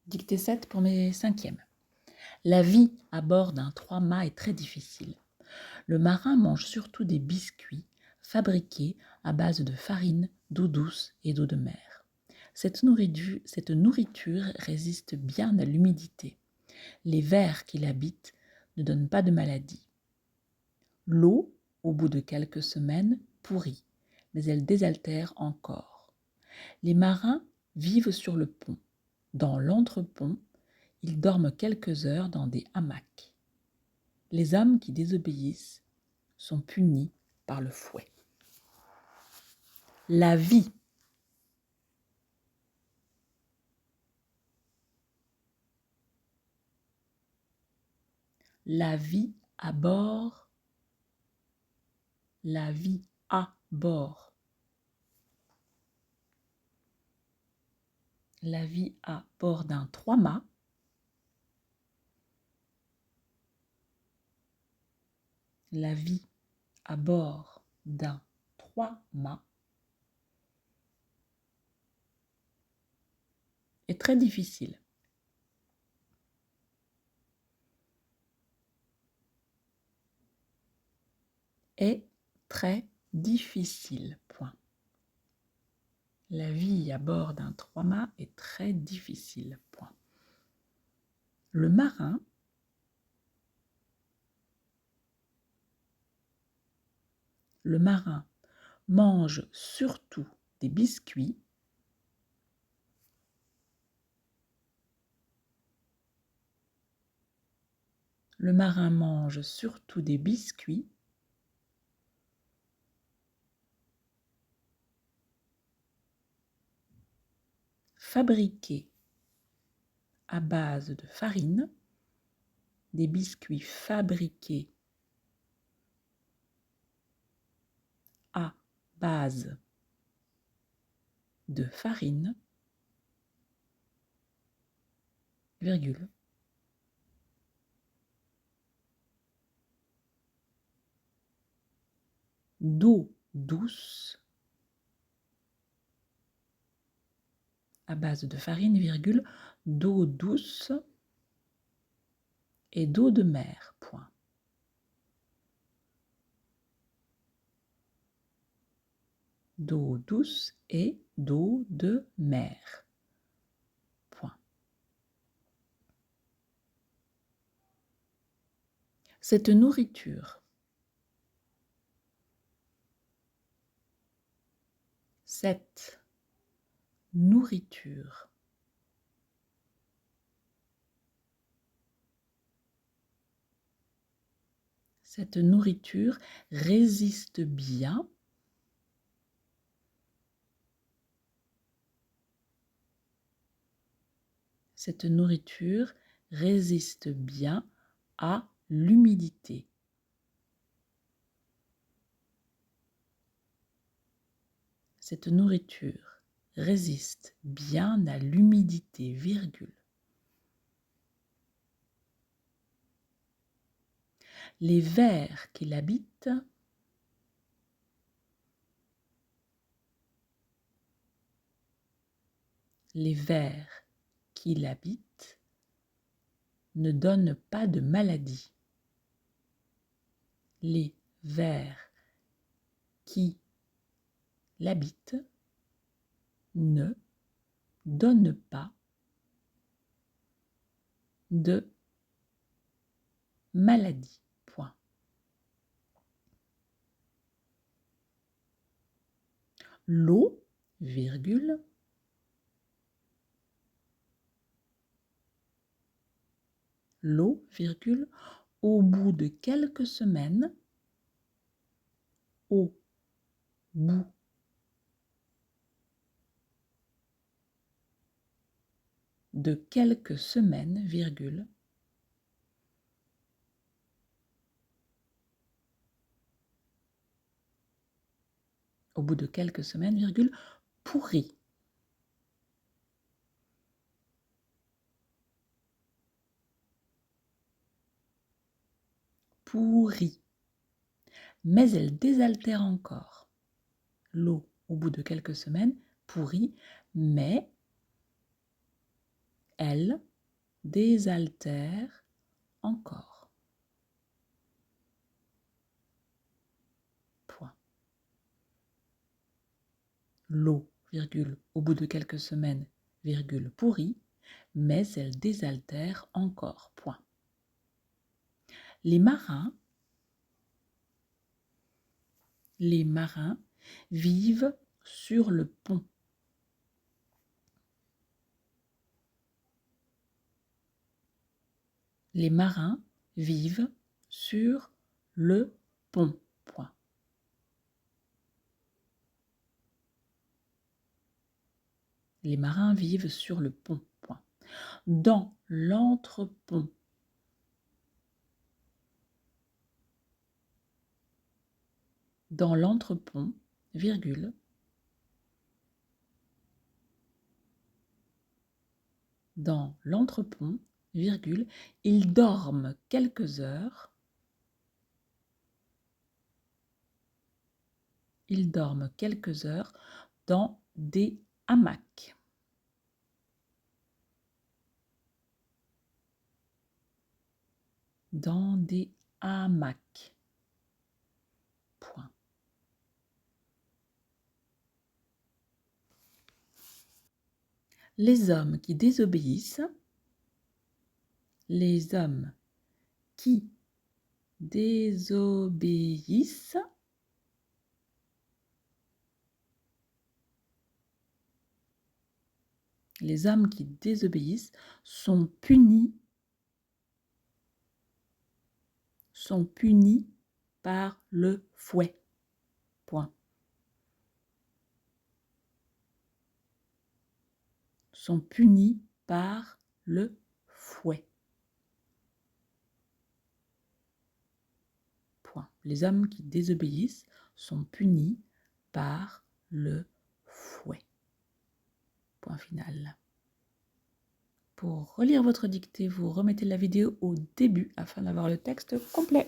Dictée 7 pour mes cinquièmes. La vie à bord d'un 3-mâts est très difficile. Le marin mange surtout des biscuits fabriqués à base de farine, d'eau douce et d'eau de mer. Cette nourriture résiste bien à l'humidité. Les vers qui l'habitent ne donnent pas de maladie. L'eau, au bout de quelques semaines, pourrit, mais elle désaltère encore. Les marins vivent sur le pont. Dans l'entrepont, ils dorment quelques heures dans des hamacs. Les hommes qui désobéissent sont punis par le fouet. La vie. La vie à bord. La vie à bord. La vie à bord d'un 3-mâts. La vie à bord d'un 3-mâts est très difficile. Est très difficile. Point. La vie à bord d'un 3-mâts est très difficile. Point. Le marin mange surtout des biscuits Le marin mange surtout des biscuits fabriqués à base de farine, des biscuits fabriqués à base de farine, virgule, d'eau douce à base de farine, virgule, d'eau douce et d'eau de mer, point. D'eau douce et d'eau de mer, point. Cette nourriture Cette nourriture résiste bien à l'humidité. Cette nourriture résiste bien à l'humidité, virgule. Les vers qui l'habitent ne donnent pas de maladie. Les vers qui l'habitent ne donnent pas de maladie. Point. L'eau, virgule, au bout de quelques semaines, au bout de quelques semaines, virgule, au bout de quelques semaines, virgule, pourrit. Pourrit. Mais elle désaltère encore. L'eau, au bout de quelques semaines, pourrit, mais Elle désaltère encore. Point. L'eau, virgule, au bout de quelques semaines, virgule, pourrit, mais elle désaltère encore. Point. Les marins vivent sur le pont. Les marins vivent sur le pont. Point. Les marins vivent sur le pont. Point. Dans l'entrepont. Dans l'entrepont, virgule. Dans l'entrepont, virgule, ils dorment quelques heures. Ils dorment quelques heures dans des hamacs. Dans des hamacs. Point. Les hommes qui désobéissent. Les hommes qui désobéissent. Les hommes qui désobéissent sont punis par le fouet. Point. Sont punis par le fouet. Point. Les hommes qui désobéissent sont punis par le fouet. Point final. Pour relire votre dictée, vous remettez la vidéo au début afin d'avoir le texte complet.